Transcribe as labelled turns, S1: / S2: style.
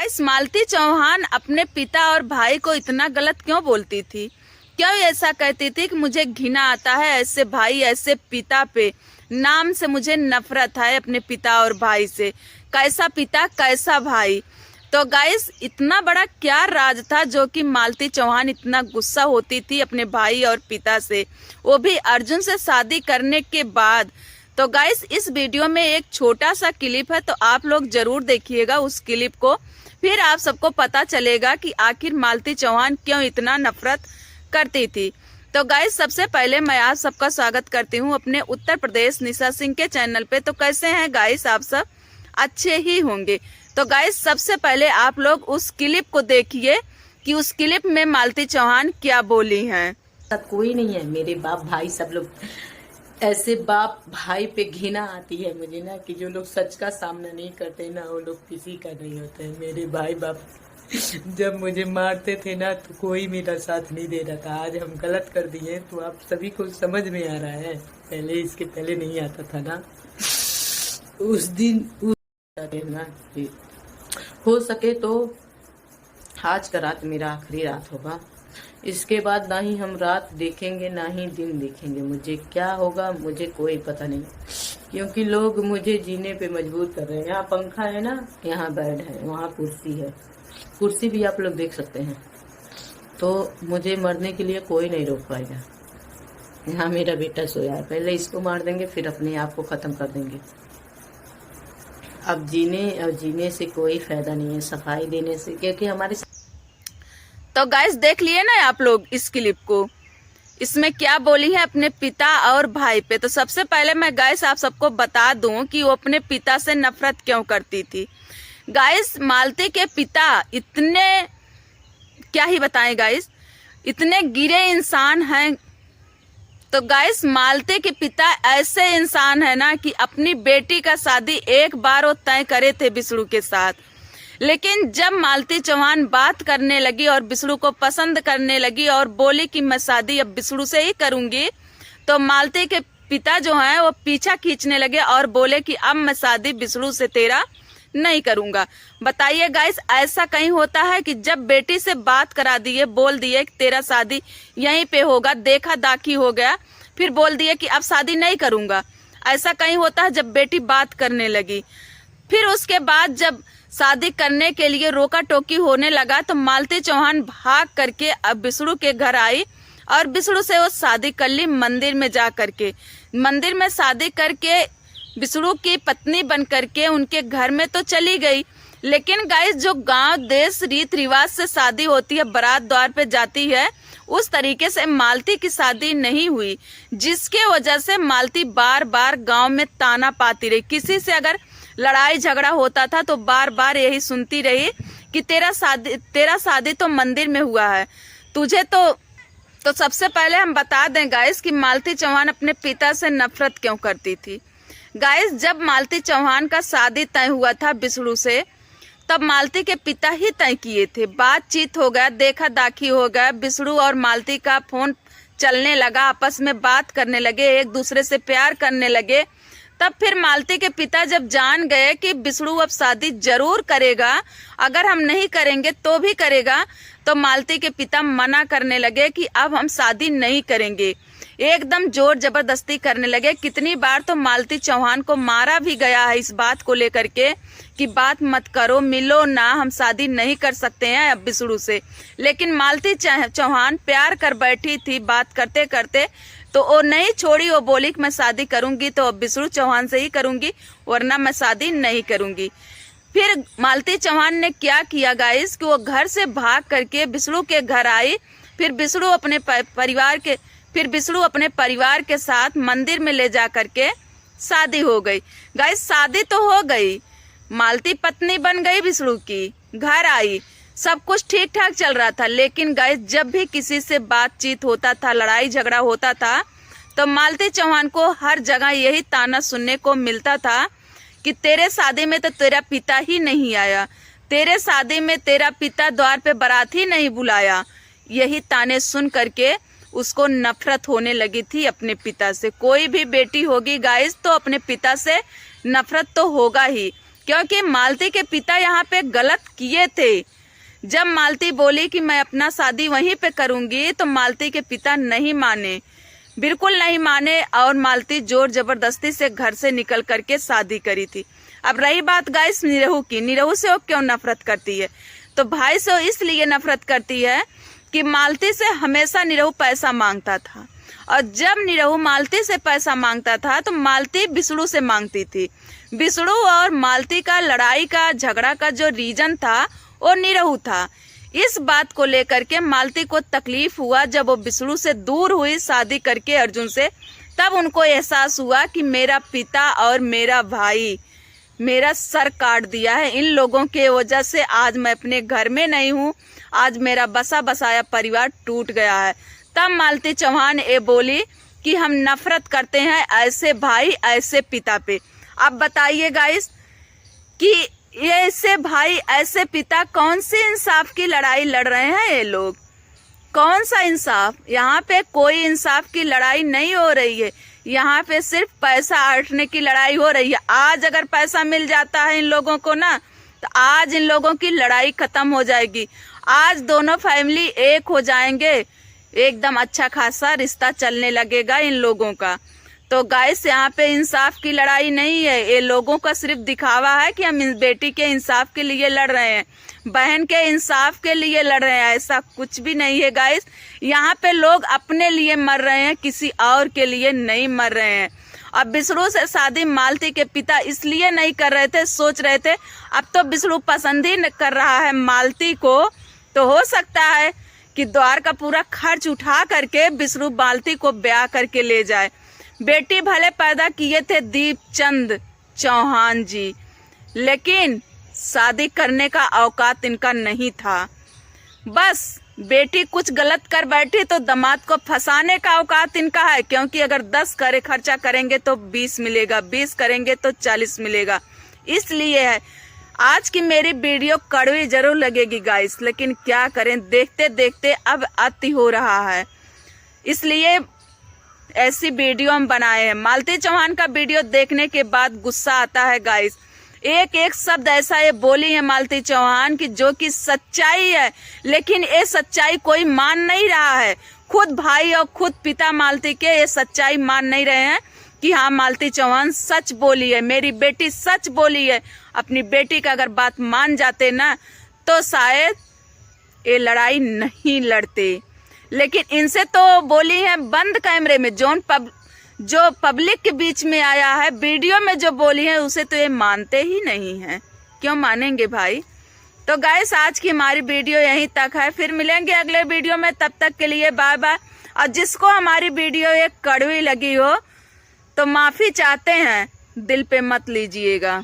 S1: Guys, Malti Chauhan अपने पिता और भाई को इतना गलत क्यों बोलती थी? क्यों ऐसा कहती थी कि मुझे घिना आता है ऐसे भाई ऐसे पिता पे, नाम से मुझे नफरत है अपने पिता और भाई से। कैसा पिता कैसा भाई। तो गाइस, इतना बड़ा क्या राज था जो कि मालती चौहान इतना गुस्सा होती थी अपने भाई और पिता से, वो भी अर्जुन से शादी करने के बाद। तो गाइस, इस वीडियो में एक छोटा सा क्लिप है, तो आप लोग जरूर देखिएगा उस क्लिप को, फिर आप सबको पता चलेगा कि आखिर मालती चौहान क्यों इतना नफरत करती थी। तो गाइस, सबसे पहले मैं आप सबका स्वागत करती हूँ अपने उत्तर प्रदेश निशा सिंह के चैनल पे। तो कैसे हैं गाइस, आप सब अच्छे ही होंगे। तो गाइस, सबसे पहले आप लोग उस क्लिप को देखिए कि उस क्लिप में मालती चौहान क्या बोली हैं।
S2: कोई नहीं है, मेरे बाप भाई सब लोग ऐसे बाप भाई पे घृणा आती है मुझे ना, कि जो लोग सच का सामना नहीं करते ना, वो लोग किसी का नहीं होते हैं। मेरे भाई बाप जब मुझे मारते थे ना, तो कोई मेरा साथ नहीं दे रहा था। आज हम गलत कर दिए तो आप सभी को समझ में आ रहा है, पहले इसके पहले नहीं आता था ना। उस दिन ना कि हो सके तो आज का रात मेरा आखिरी रात होगा। इसके बाद ना ही हम रात देखेंगे ना ही दिन देखेंगे। मुझे क्या होगा मुझे कोई पता नहीं, क्योंकि लोग मुझे जीने पे मजबूर कर रहे हैं। यहाँ पंखा है ना, यहाँ बेड है, वहाँ कुर्सी है, कुर्सी भी आप लोग देख सकते हैं। तो मुझे मरने के लिए कोई नहीं रोक पाएगा। यहाँ मेरा बेटा सोया है, पहले इसको मार देंगे फिर अपने आप को खत्म कर देंगे। अब जीने से कोई फायदा नहीं है, सफाई देने से, क्योंकि हमारे।
S1: तो गाइस, देख लिए ना आप लोग इस क्लिप को, इसमें क्या बोली है अपने पिता और भाई पे। तो सबसे पहले मैं गाइस आप सबको बता दूं कि वो अपने पिता से नफरत क्यों करती थी। गाइस, मालती के पिता इतने, क्या ही बताएं गाइस, इतने गिरे इंसान हैं। तो गाइस, मालती के पिता ऐसे इंसान है ना कि अपनी बेटी का शादी एक बार वो तय करे थे विष्णु के साथ, लेकिन जब मालती चौहान बात करने लगी और विष्णु को पसंद करने लगी और बोली कि मैं शादी अब विष्णु से ही करूंगी, तो मालती के पिता जो हैं वो पीछा खींचने लगे और बोले कि अब मैं शादी विष्णु से तेरा नहीं करूंगा। बताइए गाइस, ऐसा कहीं होता है कि जब बेटी से बात करा दिए, बोल दिए कि तेरा शादी यहीं पे होगा, देखा दाखी हो गया, फिर बोल दिए कि अब शादी नहीं करूंगा। ऐसा कहीं होता है जब बेटी बात करने लगी। फिर उसके बाद जब शादी करने के लिए रोका टोकी होने लगा, तो मालती चौहान भाग करके अब विष्णु के घर आई और विष्णु से वो शादी कर ली मंदिर में जा करके। मंदिर में शादी करके विष्णु की पत्नी बन करके उनके घर में तो चली गई। लेकिन गाइस, जो गांव देश रीत रिवाज से शादी होती है, बारात द्वार पे जाती है, उस तरीके से मालती की शादी नहीं हुई, जिसके वजह से मालती बार बार गांव में ताना पाती रही। किसी से अगर लड़ाई झगड़ा होता था तो बार बार यही सुनती रही कि तेरा शादी तो मंदिर में हुआ है, तुझे तो सबसे पहले हम बता दें गाइस कि मालती चौहान अपने पिता से नफरत क्यों करती थी। गाइस, जब मालती चौहान का शादी तय हुआ था विष्णु से, तब मालती के पिता ही तय किए थे। बातचीत हो गया, देखा दाखी हो गया, विष्णु और मालती का फोन चलने लगा, आपस में बात करने लगे, एक दूसरे से प्यार करने लगे। तब फिर मालती के पिता जब जान गए कि विष्णु अब शादी जरूर करेगा, अगर हम नहीं करेंगे तो भी करेगा, तो मालती के पिता मना करने लगे कि अब हम शादी नहीं करेंगे। एकदम जोर जबरदस्ती करने लगे। कितनी बार तो मालती चौहान को मारा भी गया है इस बात को लेकर के कि बात मत करो, मिलो ना, हम शादी नहीं कर सकते हैं अब विष्णु से। लेकिन मालती चौहान प्यार कर बैठी थी, बात करते करते, तो वो नहीं छोड़ी। वो बोली कि मैं शादी करूंगी तो अब विष्णु चौहान से ही करूंगी, वरना मैं शादी नहीं करूंगी। फिर मालती चौहान ने क्या किया गाइस कि वो घर से भाग करके विष्णु के घर आई। फिर विष्णु अपने परिवार के साथ मंदिर में ले जा करके शादी हो गई। गाइस, शादी तो हो गई, मालती पत्नी बन गई विष्णु की, घर आई, सब कुछ ठीक ठाक चल रहा था। लेकिन गाइस, जब भी किसी से बातचीत होता था, लड़ाई झगड़ा होता था, तो मालती चौहान को हर जगह यही ताना सुनने को मिलता था कि तेरे शादी में तो तेरा पिता ही नहीं आया, तेरे शादी में तेरा पिता द्वार पे बारात ही नहीं बुलाया। यही ताने सुन करके उसको नफरत होने लगी थी अपने पिता से। कोई भी बेटी होगी गाइस तो अपने पिता से नफरत तो होगा ही। क्योंकि मालती के पिता यहाँ पे गलत किए थे। जब मालती बोली कि मैं अपना शादी वहीं पे करूंगी तो मालती के पिता नहीं माने, बिल्कुल नहीं माने, और मालती जोर जबरदस्ती से घर से निकल करके शादी करी थी। अब रही बात गाइस निरहू की, निरहू से वो क्यों नफरत करती है? तो भाई से वो इसलिए नफरत करती है कि मालती से हमेशा निरहू पैसा मांगता था, और जब निरहू मालती से पैसा मांगता था तो मालती बिसड़ू से मांगती थी। बिसड़ू और मालती का लड़ाई का झगड़ा का जो रीजन था वो निरहू था। इस बात को लेकर के मालती को तकलीफ हुआ जब वो बिसड़ू से दूर हुई शादी करके अर्जुन से, तब उनको एहसास हुआ कि मेरा पिता और मेरा भाई मेरा सर काट दिया है। इन लोगों के वजह से आज मैं अपने घर में नहीं हूँ, आज मेरा बसा बसाया परिवार टूट गया है। तब मालती चौहान ये बोली कि हम नफरत करते हैं ऐसे भाई ऐसे पिता पे। अब बताइए गाइस कि ये ऐसे भाई ऐसे पिता कौन सी इंसाफ की लड़ाई लड़ रहे हैं ये लोग? कौन सा इंसाफ? यहाँ पे कोई इंसाफ की लड़ाई नहीं हो रही है, यहाँ पे सिर्फ पैसा आटने की लड़ाई हो रही है। आज अगर पैसा मिल जाता है इन लोगों को ना, तो आज इन लोगों की लड़ाई खत्म हो जाएगी। आज दोनों फैमिली एक हो जाएंगे, एकदम अच्छा खासा रिश्ता चलने लगेगा इन लोगों का। तो गाइस यहाँ पे इंसाफ की लड़ाई नहीं है, ये लोगों का सिर्फ दिखावा है कि हम इस बेटी के इंसाफ के लिए लड़ रहे हैं, बहन के इंसाफ के लिए लड़ रहे हैं। ऐसा कुछ भी नहीं है गाइस, यहाँ पे लोग अपने लिए मर रहे हैं, किसी और के लिए नहीं मर रहे हैं। अब बिसड़ू से शादी मालती के पिता इसलिए नहीं कर रहे थे, सोच रहे थे अब तो बिसड़ू पसंद ही कर रहा है मालती को, तो हो सकता है कि द्वार का पूरा खर्च उठा करके बिसड़ू मालती को ब्याह करके ले जाए। बेटी भले पैदा किए थे दीपचंद चौहान जी, लेकिन शादी करने का औकात इनका नहीं था। बस बेटी कुछ गलत कर बैठी तो दामाद को फंसाने का औकात इनका है, क्योंकि अगर 10 करे खर्चा करेंगे तो 20 मिलेगा, 20 करेंगे तो 40 मिलेगा। इसलिए है आज की मेरी वीडियो कड़वी जरूर लगेगी गाइस, लेकिन क्या करें, देखते देखते अब अति हो रहा है, इसलिए ऐसी वीडियो हम बनाए हैं। मालती चौहान का वीडियो देखने के बाद गुस्सा आता है गाइस, एक एक शब्द ऐसा ये बोली है मालती चौहान की जो कि सच्चाई है, लेकिन ये सच्चाई कोई मान नहीं रहा है। खुद भाई और खुद पिता मालती के ये सच्चाई मान नहीं रहे हैं कि हाँ मालती चौहान सच बोली है, मेरी बेटी सच बोली है। अपनी बेटी का अगर बात मान जाते ना तो शायद ये लड़ाई नहीं लड़ते, लेकिन इनसे तो बोली है बंद कैमरे में, जो पब्लिक के बीच में आया है वीडियो में जो बोली है उसे तो ये मानते ही नहीं हैं। क्यों मानेंगे भाई? तो गाइस आज की हमारी वीडियो यहीं तक है, फिर मिलेंगे अगले वीडियो में, तब तक के लिए बाय बाय। और जिसको हमारी वीडियो एक कड़वी लगी हो तो माफी चाहते हैं, दिल पे मत लीजिएगा।